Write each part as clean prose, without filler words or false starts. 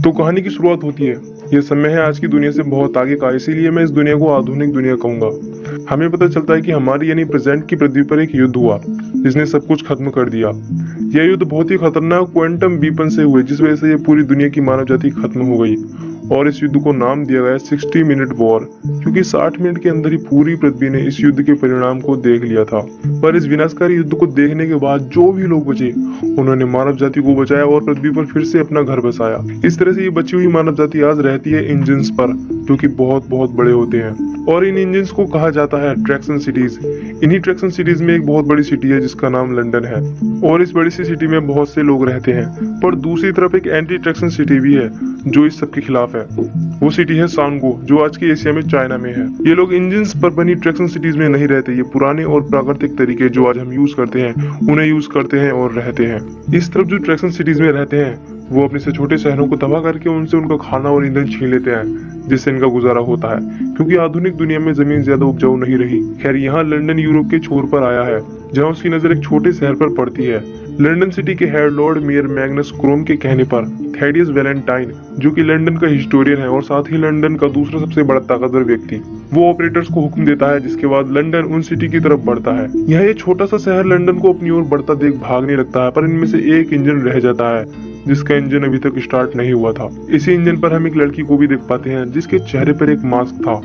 तो कहानी की शुरुआत होती है। यह समय है आज की दुनिया से बहुत आगे का, इसीलिए मैं इस दुनिया को आधुनिक दुनिया कहूंगा। हमें पता चलता है कि हमारी यानी प्रेजेंट की पृथ्वी पर एक युद्ध हुआ जिसने सब कुछ खत्म कर दिया। यह युद्ध बहुत ही खतरनाक क्वांटम वीपन से हुए, जिस वजह से ये पूरी दुनिया की मानव जाति खत्म हो गई। और इस युद्ध को नाम दिया गया 60 मिनट वॉर, क्योंकि 60 मिनट के अंदर ही पूरी पृथ्वी ने इस युद्ध के परिणाम को देख लिया था। पर इस विनाशकारी युद्ध को देखने के बाद जो भी लोग बचे, उन्होंने मानव जाति को बचाया और पृथ्वी पर फिर से अपना घर बसाया। इस तरह से ये बची हुई मानव जाति आज रहती है इंजन्स पर, जो कि बहुत बहुत बड़े होते हैं। और इन इंजन्स को कहा जाता है ट्रैक्शन सिटीज। इन्हीं ट्रैक्शन सिटीज में एक बहुत बड़ी सिटी है जिसका नाम लंदन है, और इस बड़ी सी सिटी में बहुत से लोग रहते हैं। पर दूसरी तरफ एक एंटी ट्रैक्शन सिटी भी है जो इस सब के खिलाफ है। वो सिटी है सांगो, जो आज के एशिया में चाइना में है। ये लोग इंजन्स पर बनी ट्रैक्शन सिटीज में नहीं रहते, ये पुराने और प्राकृतिक तरीके जो आज हम यूज करते हैं उन्हें यूज करते हैं और रहते हैं। इस तरफ जो ट्रैक्शन सिटीज में रहते हैं वो अपने से छोटे शहरों को तबाह करके उनसे उनका खाना और ईंधन छीन लेते हैं, जिससे इनका गुजारा होता है, क्योंकि आधुनिक दुनिया में जमीन ज्यादा उपजाऊ नहीं रही। खैर, यहाँ लंदन यूरोप के छोर पर आया है, जहाँ उसकी नजर एक छोटे शहर पर पड़ती है। लंदन सिटी के head Lord mayor Magnus Chrome के कहने पर थैडियस वैलेंटाइन, जो कि लंदन का हिस्टोरियन है और साथ ही लंदन का दूसरा सबसे बड़ा ताकतवर व्यक्ति, वो ऑपरेटर्स को हुक्म देता है, जिसके बाद लंदन उन सिटी की तरफ बढ़ता है। यह एक छोटा सा शहर लंदन को अपनी ओर बढ़ता देख भागने लगता है, पर इनमें से एक इंजन रह जाता है, जिसका इंजन अभी तक स्टार्ट नहीं हुआ था। इसी इंजन पर हम एक लड़की को भी देख पाते हैं, जिसके चेहरे पर एक मास्क था।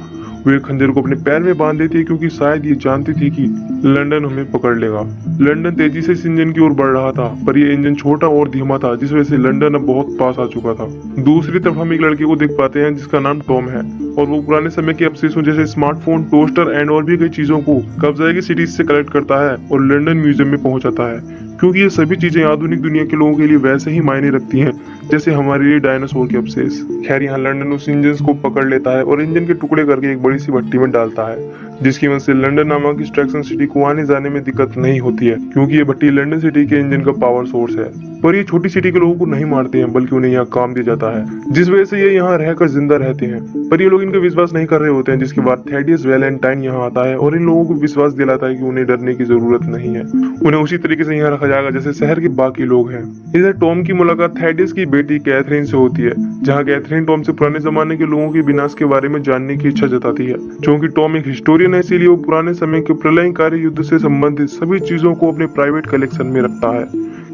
वो एक खंजर को अपने पैर में बांध लेती है, क्योंकि शायद ये जानती थी कि लंदन हमें पकड़ लेगा। लंदन तेजी से इस इंजन की ओर बढ़ रहा था, पर ये इंजन छोटा और धीमा था, जिस वजह से लंदन अब बहुत पास आ चुका था। दूसरी तरफ हम एक लड़के को देख पाते हैं जिसका नाम टॉम है, और वो पुराने समय के अवशेषों जैसे स्मार्टफोन, टोस्टर एंड और भी कई चीजों को कब्जा की सिटीज से कलेक्ट करता है और लंदन म्यूजियम में पहुंचाता है, क्योंकि ये सभी चीजें आधुनिक दुनिया के लोगों के लिए वैसे ही मायने रखती हैं जैसे हमारे लिए डायनासोर के अवशेष। खैर, यहाँ लंदन उस इंजन को पकड़ लेता है और इंजन के टुकड़े करके एक बड़ी सी भट्टी में डालता है, जिसकी वजह से लंदन नामक इस ट्रैक्शन सिटी को आने जाने में दिक्कत नहीं होती है, क्योंकि ये भट्टी लंदन सिटी के इंजन का पावर सोर्स है। पर ये छोटी सिटी के लोगों को नहीं मारते हैं, बल्कि उन्हें यहाँ काम दिया जाता है, जिस वजह से ये यहाँ रहकर जिंदा रहते हैं। पर ये लोग इनका विश्वास नहीं कर रहे होते हैं, जिसके बाद थैडियस वैलेंटाइन यहाँ आता है और इन लोगों को विश्वास दिलाता है कि उन्हें डरने की जरूरत नहीं है, उन्हें उसी तरीके से यहाँ रखा जाएगा जैसे शहर के बाकी लोग हैं। इधर टॉम की मुलाकात थैडियस की बेटी कैथरीन से होती है, जहाँ कैथरीन टॉम से पुराने जमाने के लोगों के विनाश के बारे में जानने की इच्छा जताती है। क्योंकि टॉम एक हिस्टोरियन है, इसीलिए वो पुराने समय के प्रलयकारी युद्ध से संबंधित सभी चीजों को अपने प्राइवेट कलेक्शन में रखता है,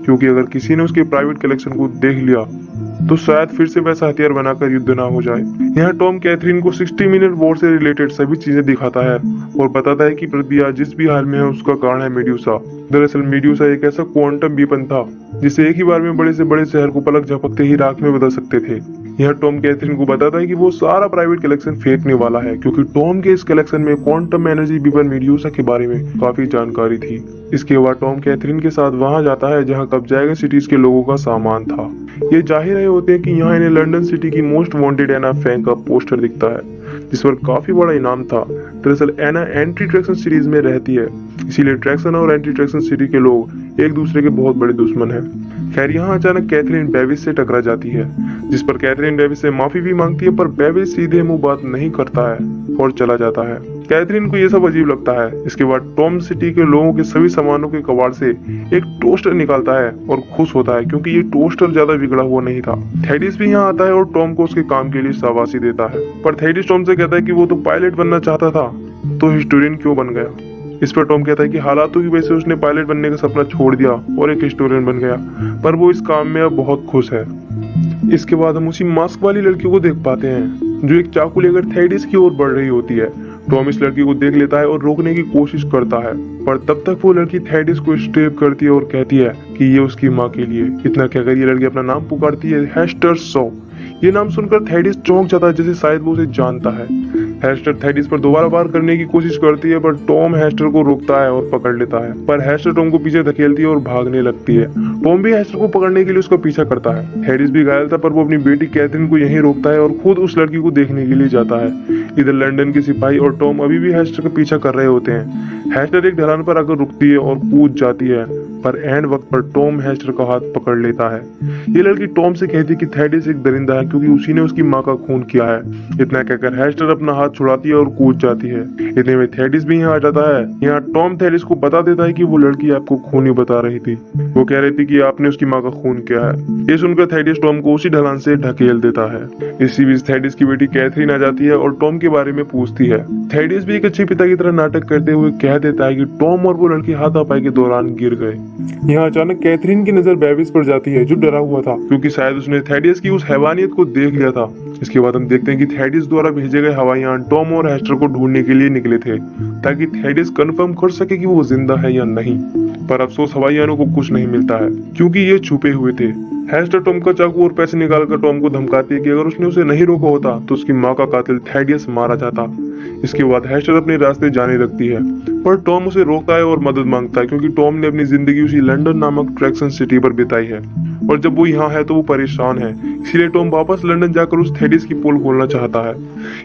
क्योंकि अगर किसी ने उसके प्राइवेट कलेक्शन को देख लिया तो शायद फिर से वैसा हथियार बनाकर युद्ध ना हो जाए। यहाँ टॉम कैथरीन को 60 मिनट वॉर से रिलेटेड सभी चीजें दिखाता है और बताता है कि पृथ्वी आज जिस भी हाल में है उसका कारण है मेड्यूसा। दरअसल मेड्यूसा एक ऐसा क्वांटम वीपन था जिसे एक ही बार में बड़े से बड़े शहर को पलक झपकते ही राख में बदल सकते थे। यहाँ टॉम कैथरीन को बताता है कि वो सारा प्राइवेट कलेक्शन फेंकने वाला है, क्योंकि टॉम के इस कलेक्शन में क्वांटम एनर्जी वीपन मेड्यूसा के बारे में काफी जानकारी थी। इसके बाद टॉम कैथरीन के साथ वहां जाता है जहां कब्जाएगा सिटीज के लोगों का सामान था। ये जाहिर रहे होते हैं कि यहाँ इन्हें लंदन सिटी की मोस्ट वांटेड एना फैंक का पोस्टर दिखता है, जिस पर काफी बड़ा इनाम था। दरअसल एना एंटी ट्रैक्शन सीरीज में रहती है, इसीलिए ट्रैक्शन और एंटी ट्रैक्शन सिटी के लोग एक दूसरे के बहुत बड़े दुश्मन हैं। खैर, यहाँ अचानक कैथरीन बेविस से टकरा जाती है, जिस पर कैथरीन बेविस से माफी भी मांगती है, पर बेविस सीधे मुंह बात नहीं करता है और चला जाता है। कैथरीन को ये सब अजीब लगता है। इसके बाद टॉम सिटी के लोगों के सभी सामानों के कबाड़ से एक टोस्टर निकालता है और खुश होता है, क्योंकि ये टोस्टर ज्यादा बिगड़ा हुआ नहीं था। थैडियस भी यहाँ आता है और टॉम को उसके काम के लिए शाबाशी देता है, पर थैडियस टॉम से कहता है कि वो तो पायलट बनना चाहता था, तो हिस्टोरियन क्यों बन गया। इस पर टॉम कहता है कि हालातों की वजह से उसने पायलट बनने का सपना छोड़ दिया और एक हिस्टोरियन बन गया, पर वो इस काम में अब बहुत खुश है। इसके बाद हम उसी मास्क वाली लड़की को देख पाते हैं, जो एक चाकू लेकर थैडियस की ओर बढ़ रही होती है। टॉम इस लड़की को देख लेता है और रोकने की कोशिश करता है, पर तब तक वो लड़की थैडियस को स्टेप करती है और कहती है कि ये उसकी माँ के लिए। इतना कहकर ये लड़की अपना नाम पुकारती है, हेस्टर शॉ। ये नाम सुनकर थैडियस चौंक जाता है, जैसे शायद वो उसे जानता है। हेस्टर थैडियस पर दोबारा वार करने की कोशिश करती है, पर टॉम हेस्टर को रोकता है और पकड़ लेता है। पर हेस्टर टॉम को पीछे धकेलती है और भागने लगती है। टॉम भी हेस्टर को पकड़ने के लिए उसका पीछा करता है। थैडियस भी घायल था, पर वो अपनी बेटी कैथरीन को यहीं रोकता है और खुद उस लड़की को देखने के लिए जाता है। इधर लंदन के सिपाही और टॉम अभी भी हेस्टर का पीछा कर रहे होते हैं। हेस्टर एक ढलान पर आकर रुकती है और कूद जाती है, पर एंड वक्त पर टॉम हेस्टर का हाथ पकड़ लेता है। ये लड़की टॉम से कहती है कि थेडियस एक दरिंदा है क्योंकि उसी ने उसकी माँ का खून किया है। इतना कहकर हेस्टर अपना हाथ छुड़ाती है और कूद जाती है। इतने में थेडियस भी यहाँ आ जाता है। यहाँ टॉम थेडियस को बता देता है कि वो लड़की आपको खून ही बता रही थी। वो कह रही थी कि आपने उसकी माँ का खून किया है। ये सुनकर थेडियस टॉम को उसी ढलान से ढकेल देता है। इसी बीच थेडियस की बेटी कैथरीन आ जाती है और टॉम के बारे में पूछती है। थेडियस भी एक अच्छे पिता की तरह नाटक करते हुए कह देता है कि टॉम और वो लड़की हाथापाई के दौरान गिर गए। यहाँ अचानक कैथरीन की नजर बेविस पर जाती है जो डरा हुआ था क्योंकि शायद उसने थेडियस की उस हैवानियत को देख लिया था। इसके बाद हम देखते हैं कि थेडियस द्वारा भेजे गए हवाई यान टॉम और हेस्टर को ढूंढने के लिए निकले थे ताकि थेडियस कंफर्म कर सके कि वो जिंदा है या नहीं। पर अफसोस हवाई यानों को कुछ नहीं मिलता है क्योंकि ये छुपे हुए थे। हेस्टर टॉम का चाकू और पैसे निकालकर टॉम को धमकाती है कि अगर उसने उसे नहीं रोका होता तो उसकी माँ का कातिल थेडियस मारा जाता। इसके बाद हेस्टर अपने रास्ते जाने लगती है पर टॉम उसे रोकता है और मदद मांगता है क्योंकि टॉम ने अपनी जिंदगी उसी लंदन नामक ट्रैक्सन सिटी पर बिताई है और जब वो यहाँ है तो वो परेशान है। इसीलिए टॉम वापस लंदन जाकर उस थेडियस की पोल खोलना चाहता है।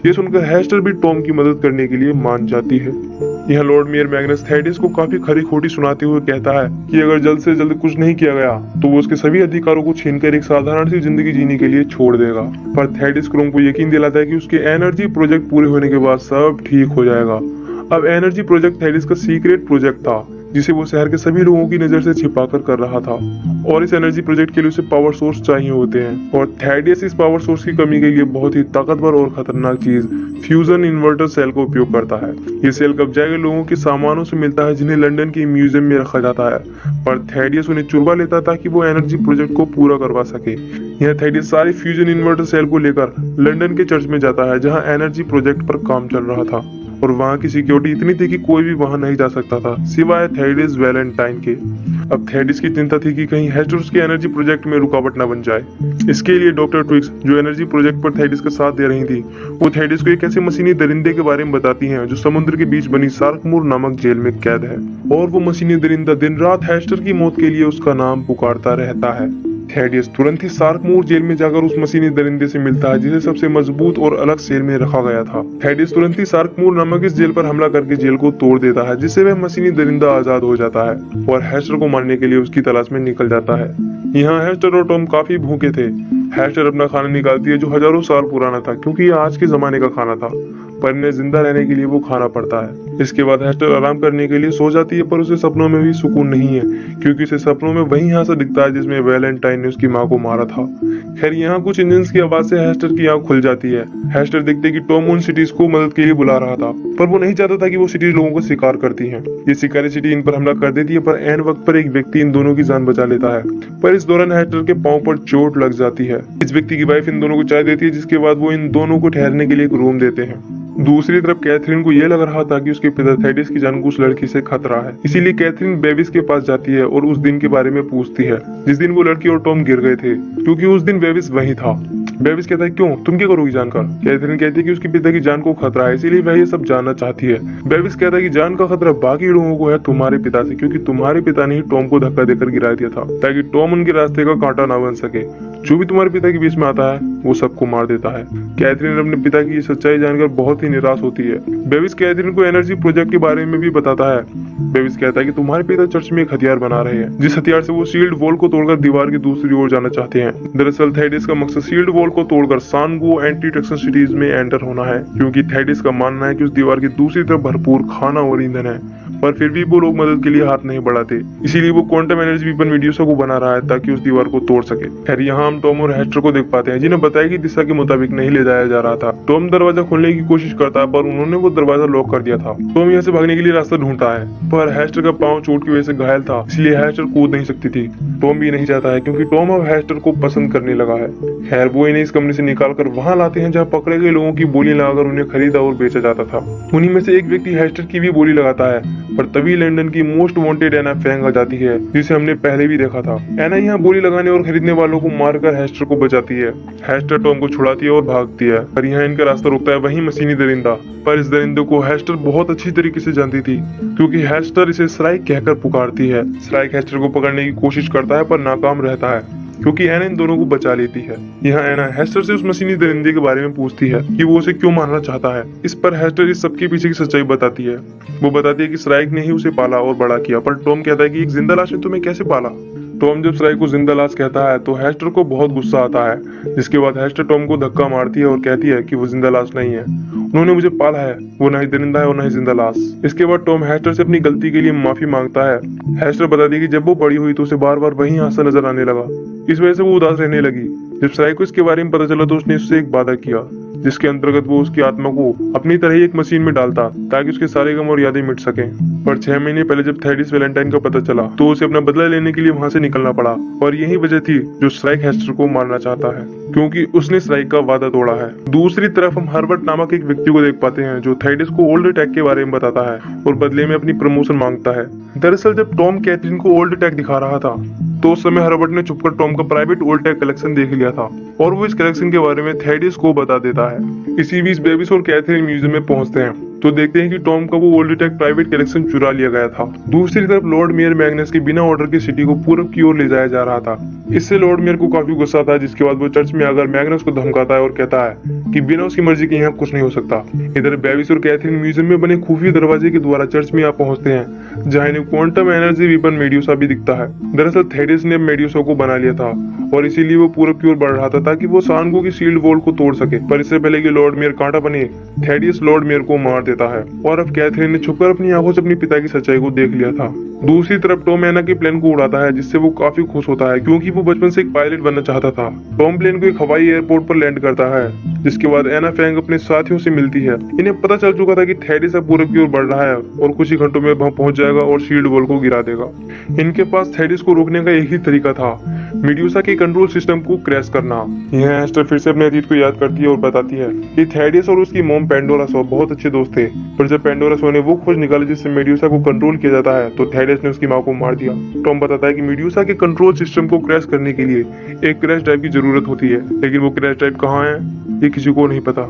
ये सुनकर हेस्टर भी टॉम की मदद करने के लिए मान जाती है। यहाँ लॉर्ड मेयर मैग्नस थेडियस को काफी खरी खोटी सुनाते हुए कहता है कि अगर जल्द से जल्द कुछ नहीं किया गया तो वो उसके सभी अधिकारों को छीनकर एक साधारण सी जिंदगी जीने के लिए छोड़ देगा। पर थेडियस क्रोम को यकीन दिलाता है कि उसके एनर्जी प्रोजेक्ट पूरे होने के बाद सब ठीक हो जाएगा। अब एनर्जी प्रोजेक्ट थेडियस का सीक्रेट प्रोजेक्ट था जिसे वो शहर के सभी लोगों की नजर से छिपाकर कर रहा था और इस एनर्जी प्रोजेक्ट के लिए उसे पावर सोर्स चाहिए होते हैं और थेडियस इस पावर सोर्स की कमी के लिए बहुत ही ताकतवर और खतरनाक चीज फ्यूजन इन्वर्टर सेल का उपयोग करता है। ये सेल कब्जा के लोगों के सामानों से मिलता है जिन्हें लंदन के म्यूजियम में रखा जाता है पर थेडियस उन्हें चुरवा लेता था कि वो एनर्जी प्रोजेक्ट को पूरा करवा सके। यह थेडियस सारे फ्यूजन इन्वर्टर सेल को लेकर लंदन के चर्च में जाता है जहाँ एनर्जी प्रोजेक्ट पर काम चल रहा था और वहाँ की सिक्योरिटी इतनी थी कि कोई भी वहाँ नहीं जा सकता था सिवाय थेडियस वैलेंटाइन के। अब थेडियस की चिंता थी कि कहीं हेस्टर उसके एनर्जी प्रोजेक्ट में रुकावट न बन जाए। इसके लिए डॉक्टर ट्विक्स जो एनर्जी प्रोजेक्ट पर थेडियस का साथ दे रही थी वो थेडियस को एक ऐसे मशीनी दरिंदे के बारे में बताती हैं जो समुद्र के बीच बनी सार्कमूर नामक जेल में कैद है और वो मशीनी दरिंदा दिन रात हेस्टर की मौत के लिए उसका नाम पुकारता रहता है। थेडियस तुरंत ही सार्कमूर जेल में जाकर उस मशीनी दरिंदे से मिलता है जिसे सबसे मजबूत और अलग सेल में रखा गया था। थेडियस तुरंत ही सार्कमूर नामक इस जेल पर हमला करके जेल को तोड़ देता है जिससे वह मशीनी दरिंदा आजाद हो जाता है और हेस्टर को मारने के लिए उसकी तलाश में निकल जाता है। यहाँ हेस्टर और टॉम काफी भूखे थे। हेस्टर अपना खाना निकालती है जो हजारों साल पुराना था क्योंकि ये आज के जमाने का खाना था पर इन्हें जिंदा रहने के लिए वो खाना पड़ता है। इसके बाद हेस्टर आराम करने के लिए सो जाती है पर उसे सपनों में भी सुकून नहीं है क्योंकि उसे सपनों में वही हादसा दिखता है जिसमें वैलेंटाइन ने उसकी माँ को मारा था। खैर यहाँ कुछ इंजन की आवाज से हेस्टर की आंख खुल जाती है। हेस्टर देखते कि टॉम उन सिटीज को मदद के लिए बुला रहा था पर वो नहीं चाहता था कि वो सिटी लोगों को शिकार करती हैं। ये शिकारी सिटी इन पर हमला कर देती है पर एंड वक्त पर एक व्यक्ति इन दोनों की जान बचा लेता है पर इस दौरान हेस्टर के पांव पर चोट लग जाती है। इस व्यक्ति की वाइफ इन दोनों को चाय देती है जिसके बाद वो इन दोनों को ठहरने के लिए एक रूम देते हैं। दूसरी तरफ कैथरीन को यह लग रहा था कि उसके पिता थेडियस की जान को उस लड़की से खतरा है। इसीलिए कैथरीन बेविस के पास जाती है और उस दिन के बारे में पूछती है जिस दिन वो लड़की और टॉम गिर गए थे क्योंकि उस दिन बेविस वही था। बेविस कहता है क्यों, तुम क्या करोगी जानकर? कैथरीन कहती है कि उसके पिता की जान को खतरा है इसीलिए वह ये सब जानना चाहती है। बेविस कहता है कि जान का खतरा बाकी लोगों को है तुम्हारे पिता से क्योंकि तुम्हारे पिता ने ही टॉम को धक्का देकर गिरा दिया था ताकि टॉम उनके रास्ते का कांटा ना बन सके। जो भी तुम्हारे पिता के बीच में आता है वो सबको मार देता है। कैथरीन अपने पिता की ये सच्चाई जानकर बहुत ही निराश होती है। बेविस कैथरीन को एनर्जी प्रोजेक्ट के बारे में भी बताता है। बेविस कहता है कि तुम्हारे पिता चर्च में एक हथियार बना रहे हैं जिस हथियार से वो शील्ड वॉल को तोड़कर दीवार की दूसरी ओर जाना चाहते हैं। दरअसल थेडियस का मकसद शील्ड वॉल को तोड़कर सानगो एंटी ट्रैक्सन सिटीज में एंटर होना है क्योंकि थेडियस का मानना है कि उस दीवार की दूसरी तरफ भरपूर खाना और ईंधन है पर फिर भी वो लोग मदद के लिए हाथ नहीं बढ़ाते। इसीलिए वो क्वांटम एनर्जी वीपन मीडुसा को बना रहा है ताकि उस दीवार को तोड़ सके। खैर यहाँ हम टॉम और हेस्टर को देख पाते हैं जिन्हें बताया कि दिशा के मुताबिक नहीं ले जाया जा रहा था। टॉम दरवाजा खोलने की कोशिश करता है पर उन्होंने वो दरवाजा लॉक कर दिया था। टॉम यहाँ से भागने के लिए रास्ता ढूंढता है पर हेस्टर का पाँव चोट की वजह से घायल था इसलिए हेस्टर कूद नहीं सकती थी। टॉम भी नहीं चाहता है क्योंकि टॉम अब हेस्टर को पसंद करने लगा है। खैर वो इन्हें इस कमरे से निकाल कर वहाँ लाते हैं जहाँ पकड़े गए लोगों की बोली लगाकर उन्हें खरीदा और बेचा जाता था। उन्हीं में से एक व्यक्ति हेस्टर की भी बोली लगाता है पर तभी लंदन की मोस्ट वांटेड एना फैंग आ जाती है जिसे हमने पहले भी देखा था। एना यहाँ बोली लगाने और खरीदने वालों को मारकर हेस्टर को बचाती है। हेस्टर टॉम को छुड़ाती है और भागती है पर यहाँ इनका रास्ता रुकता है वही मशीनी दरिंदा। पर इस दरिंदे को हेस्टर बहुत अच्छी तरीके से जानती थी क्योंकि हेस्टर इसे स्ट्राइक कहकर पुकारती है। स्ट्राइक हेस्टर को पकड़ने की कोशिश करता है पर नाकाम रहता है। क्योंकि एना इन दोनों को बचा लेती है। यहाँ एना हेस्टर से उस मशीनी दरिंदे के बारे में पूछती है कि वो उसे क्यों मारना चाहता है। इस पर हेस्टर इस सबके पीछे की सच्चाई बताती है। वो बताती है कि श्राइक ने ही उसे पाला और बड़ा किया, पर टॉम कहता है कि एक जिंदा लाश ने तुम्हें कैसे पाला। टॉम जब श्राइक को जिंदा लाश कहता है तो हेस्टर को बहुत गुस्सा आता है, जिसके बाद हेस्टर टॉम को धक्का मारती है और कहती है कि वो जिंदा लाश नहीं है, उन्होंने मुझे पाला है, वो ना ही दरिंदा है और ना ही जिंदा लाश। इसके बाद टॉम हेस्टर से अपनी गलती के लिए माफी मांगता है। हेस्टर बताती है कि जब वो बड़ी हुई तो उसे बार बार वही हादसा नजर आने लगा, इस वजह से वो उदास रहने लगी। जब श्राइक को इसके बारे में पता चला तो उसने उससे एक वादा किया, जिसके अंतर्गत वो उसकी आत्मा को अपनी तरह ही एक मशीन में डालता ताकि उसके सारे गम और यादें मिट सकें। पर 6 महीने पहले जब थेडिस वैलेंटाइन का पता चला तो उसे अपना बदला लेने के लिए वहां से निकलना पड़ा, और यही वजह थी जो श्राइक हेस्टर को मारना चाहता है, क्योंकि उसने श्राइक का वादा तोड़ा है। दूसरी तरफ हम हर्बर्ट नामक एक व्यक्ति को देख पाते हैं जो थेडिस को ओल्ड टैग के बारे में बताता है और बदले में अपनी प्रमोशन मांगता है। दरअसल जब टॉम कैथरीन को ओल्ड टैग दिखा रहा था तो उस समय हर्बर्ट ने छुपकर टॉम का प्राइवेट ओल्ड टैग कलेक्शन देख लिया था और वो इस कलेक्शन के बारे में थेडिस को बता देता है। इसी बीच बेबिस और कैथरीन म्यूजियम में पहुंचते हैं तो देखते हैं कि टॉम का वो ओल्ड टैग प्राइवेट कलेक्शन चुरा लिया गया था। दूसरी तरफ लॉर्ड मेयर मैग्नस के बिना ऑर्डर की सिटी को पूरब की ओर ले जाया जा रहा था। इससे लॉर्ड मेयर को काफी गुस्सा था, जिसके बाद वो चर्च में आकर मैग्नस को धमकाता है और कहता है कि बिना उसकी मर्जी के यहाँ कुछ नहीं हो सकता। इधर बेबिस और कैथरीन म्यूजियम में बने खुफिया दरवाजे के द्वारा चर्च में आ पहुंचते हैं, जहाँ इन्हें क्वांटम एनर्जी वीपन मेड्यूसा भी दिखता है। दरअसल थेडिस ने मेड्यूसा को बना लिया था और इसीलिए वो पूरब की ओर बढ़ रहा था ताकि वो सांगो की शील्ड वॉल को तोड़ सके। पर इससे पहले कि लॉर्ड मेयर कांटा बने, थेडिस लॉर्ड मेयर को मार देता है और अब कैथरीन ने छुपकर अपनी आंखों से अपने पिता की सच्चाई को देख लिया था। दूसरी तरफ टॉम एना के प्लेन को उड़ाता है, जिससे वो काफी खुश होता है क्योंकि वो बचपन से एक पायलट बनना चाहता था। टॉम प्लेन को एक हवाई एयरपोर्ट पर लैंड करता है, जिसके बाद एना फैंग अपने साथियों से मिलती है। इन्हें पता चल चुका था कि थेडिस अब पूरब की ओर बढ़ रहा है और कुछ ही घंटों में वहां पहुंच जाएगा और शील्ड वॉल को गिरा देगा। इनके पास थेडिस को रोकने का एक ही तरीका था, मेड्यूसा के कंट्रोल सिस्टम को क्रैश करना। यह हेस्टर फिर से अपने अतीत को याद करती है और बताती है कि थेडिस और उसकी मॉम पेंडोरा सो बहुत अच्छे दोस्त थे, पर जब पेंडोरा सो ने वो खोज निकाली जिससे मेड्यूसा को कंट्रोल किया जाता है तो थेडिस ने उसकी मां को मार दिया। टॉम बताता है कि मेड्यूसा के कंट्रोल सिस्टम को क्रैश करने के लिए एक क्रैश ड्राइव की जरूरत होती है, लेकिन वो क्रैश ड्राइव कहाँ है ये किसी को नहीं पता।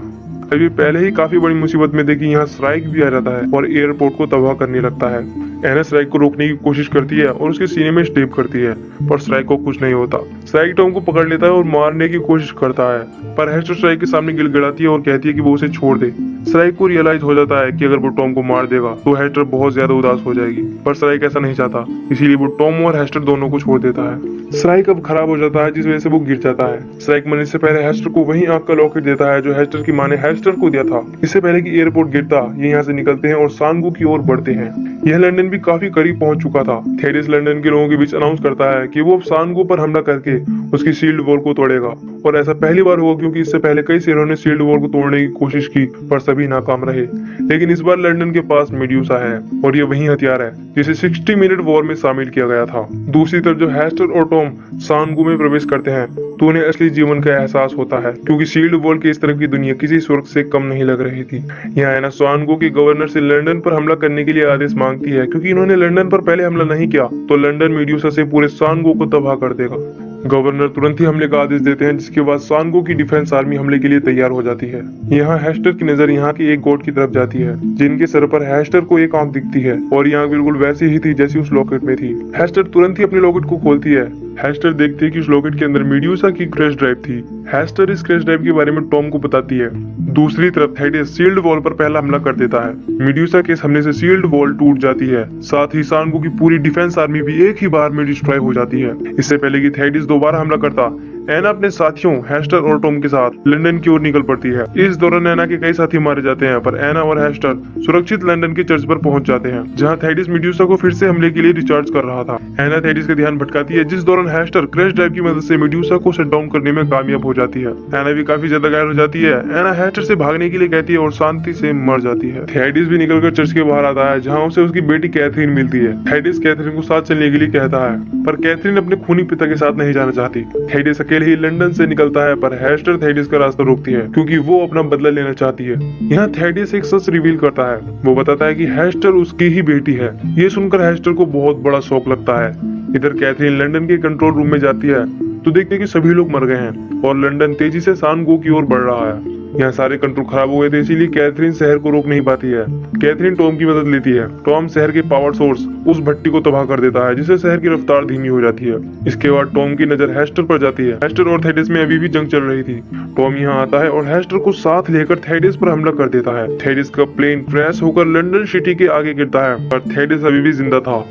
अभी पहले ही काफी बड़ी मुसीबत में देखी यहाँ श्राइक भी आ जाता है और एयरपोर्ट को तबाह करने लगता है। एना श्राइक को रोकने की कोशिश करती है और उसके सीने में स्टेप करती है, पर श्राइक को कुछ नहीं होता। श्राइक टॉम को पकड़ लेता है और मारने की कोशिश करता है, पर हेस्टर श्राइक के सामने गिड़गिड़ाती है और कहती है कि वो उसे छोड़ दे। श्राइक को रियलाइज हो जाता है कि अगर वो टॉम को मार देगा तो हेस्टर बहुत ज्यादा उदास हो जाएगी, पर श्राइक ऐसा नहीं चाहता, इसीलिए वो टॉम और हेस्टर दोनों को छोड़ देता है। श्राइक अब खराब हो जाता है, जिस वजह से वो गिर जाता है। श्राइक मरने से पहले हेस्टर को वही आंख का लॉकेट देता है जो हेस्टर की मां ने हेस्टर को दिया था। इससे पहले कि एयरपोर्ट गिरता, ये यहाँ से निकलते हैं और सांगो की ओर बढ़ते हैं। यह लंदन भी काफी करीब पहुंच चुका था। थेडिस लंदन के लोगों के बीच अनाउंस करता है कि वो सांगो पर हमला करके उसकी शील्ड वॉल को तोड़ेगा, और ऐसा पहली बार हुआ क्योंकि इससे पहले कई शेरों ने शील्ड वॉल को तोड़ने की कोशिश की पर सभी नाकाम रहे। लेकिन इस बार लंदन के पास मेड्यूसा है और ये वही हथियार है जिसे 60 मिनट वॉर में शामिल किया गया था। दूसरी तरफ जब हेस्टर और टॉम सांगो में प्रवेश करते हैं तो उन्हें असली जीवन का एहसास होता है, क्योंकि शील्ड वॉल की इस तरफ की दुनिया किसी स्वर्ग से कम नहीं लग रही थी। यहाँ एना सांगो के गवर्नर से लंदन पर हमला करने के लिए आदेश मांगती है, क्योंकि इन्होंने लंदन पर पहले हमला नहीं किया तो लंदन मेड्यूसा से पूरे सांगो को तबाह कर देगा। गवर्नर तुरंत ही हमले का आदेश देते हैं, जिसके बाद सांगो की डिफेंस आर्मी हमले के लिए तैयार हो जाती है। यहाँ हेस्टर की नजर यहाँ की एक गोट की तरफ जाती है, जिनके सर पर हेस्टर को एक आंख दिखती है और यहाँ बिल्कुल वैसी ही थी जैसी उस लॉकेट में थी। हेस्टर तुरंत ही अपने लॉकेट को खोलती है। हेस्टर देखती है कि उस लॉकेट के अंदर मेड्यूसा की क्रैश ड्राइव थी। हेस्टर इस क्रैश ड्राइव के बारे में टॉम को बताती है। दूसरी तरफ थेडिस शील्ड वॉल पर पहला हमला कर देता है। मेड्यूसा के इस हमले से शील्ड वॉल टूट जाती है, साथ ही सांगो की पूरी डिफेंस आर्मी भी एक ही बार में डिस्ट्रॉय हो जाती है। इससे पहले कि थेडिस दोबारा हमला करता, एना अपने साथियों हेस्टर और टॉम के साथ लंदन की ओर निकल पड़ती है। इस दौरान एना के कई साथी मारे जाते हैं, पर एना और हेस्टर सुरक्षित लंदन के चर्च पर पहुंच जाते हैं, जहां थेडिस मेड्यूसा को फिर से हमले के लिए रिचार्ज कर रहा था। एना थेडिस का ध्यान भटकाती है, जिस दौरान हेस्टर क्रैश ड्राइव की मदद से मेड्यूसा को शट डाउन करने में कामयाब हो जाती है। एना भी काफी ज्यादा घायल हो जाती है। एना हेस्टर से भागने के लिए कहती है और शांति से मर जाती है। थेडिस भी निकलकर चर्च के बाहर आता है, जहाँ उसे उसकी बेटी कैथरीन मिलती है। थेडिस कैथरीन को साथ चलने के लिए कहता है, पर कैथरीन अपने खूनी पिता के साथ नहीं जाना चाहती। थेडिस अकेले ही लंदन से निकलता है, पर हेस्टर थेडिस का रास्ता रोकती है क्योंकि वो अपना बदला लेना चाहती है। यहाँ थेडिस एक सच रिवील करता है। वो बताता है कि हेस्टर उसकी ही बेटी है। ये सुनकर हेस्टर को बहुत बड़ा शौक लगता है। इधर कैथरीन लंदन के कंट्रोल रूम में जाती है तो देखते हैं कि सभी लोग मर गए हैं और लंदन तेजी से सांगो की ओर बढ़ रहा है। यहाँ सारे कंट्रोल खराब हो गए थे, इसीलिए कैथरीन शहर को रोक नहीं पाती है। कैथरीन टॉम की मदद लेती है। टॉम शहर के पावर सोर्स उस भट्टी को तबाह कर देता है, जिससे शहर की रफ्तार धीमी हो जाती है। इसके बाद टॉम की नजर हेस्टर पर जाती है। हेस्टर और थेडिस में अभी भी जंग चल रही थी। टॉम यहाँ आता है और हेस्टर को साथ लेकर थेडिस पर हमला कर देता है। थेडिस का प्लेन क्रैश होकर लंदन सिटी के आगे गिरता है, पर थेडिस अभी भी जिंदा था।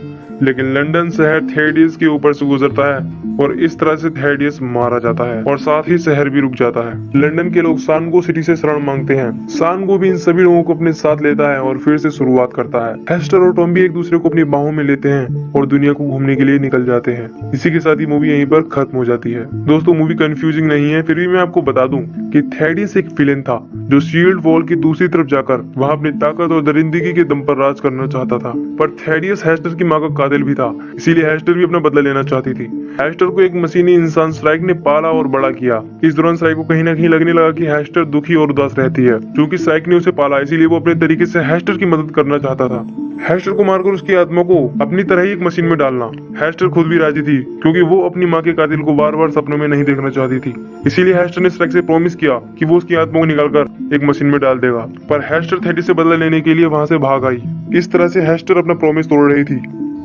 लेकिन लंदन शहर थेडिस के ऊपर से गुजरता है और इस तरह से थेडिस मारा जाता है और साथ ही शहर भी रुक जाता है। लंदन के लोग सानगो सिटी से शरण मांगते हैं। सानगो भी इन सभी लोगों को अपने साथ लेता है और फिर से शुरुआत करता है। हेस्टर और टॉम भी एक दूसरे को अपनी बाहों में लेते हैं और दुनिया को घूमने के लिए निकल जाते हैं। इसी के साथ ही मूवी यहीं पर खत्म हो जाती है। दोस्तों, मूवी कंफ्यूजिंग नहीं है, फिर भी मैं आपको बता दूं कि थेडिस एक विलेन था जो शील्ड वॉल की दूसरी तरफ जाकर वहां अपनी ताकत और दरिंदगी के दम पर राज करना चाहता था। पर थेडिस हेस्टर की मां का कातिल भी था, इसीलिए हेस्टर भी अपना बदला लेना चाहती थी। हेस्टर को एक मशीनी इंसान स्ट्राइक ने पाला और बड़ा किया। इस दौरान स्ट्राइक को कहीं ना कहीं लगने लगा कि हेस्टर दुखी और उदास रहती है। क्योंकि स्ट्राइक ने उसे पाला, इसीलिए वो अपने तरीके से हेस्टर की मदद करना चाहता था। हेस्टर को मारकर उसकी आत्मा को अपनी तरह ही एक मशीन में डालना। हेस्टर खुद भी राजी थी, क्योंकि वो अपनी माँ के कातिल को बार बार सपनों में नहीं देखना चाहती थी। इसीलिए हेस्टर ने स्ट्राइक से प्रॉमिस किया कि वो उसकी आत्मा को निकालकर एक मशीन में डाल देगा। पर हेस्टर थेडिस से बदला लेने के लिए वहां से भाग आई। इस तरह से हेस्टर अपना प्रॉमिस तोड़ रही थी।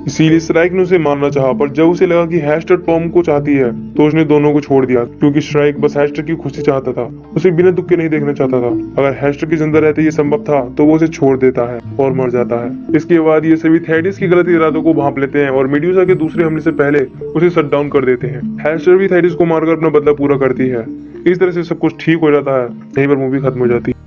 इसीलिए स्ट्राइक ने उसे मारना चाहा, पर जब उसे लगा कि हेस्टर टॉम को चाहती है तो उसने दोनों को छोड़ दिया। क्योंकि स्ट्राइक बस हेस्टर की खुशी चाहता था, उसे बिना दुख के नहीं देखना चाहता था। अगर हेस्टर की जिंदा रहते ये संभव था तो वो उसे छोड़ देता है और मर जाता है। इसके बाद ये सभी थेडिस की गलत इरादों को भांप लेते हैं और मेडुसा के दूसरे हमले से पहले उसे शट डाउन कर देते हैं। हेस्टर भी थेडिस को मारकर अपना बदला पूरा करती है। इस तरह से सब कुछ ठीक हो जाता है। यहीं पर मूवी खत्म हो जाती है।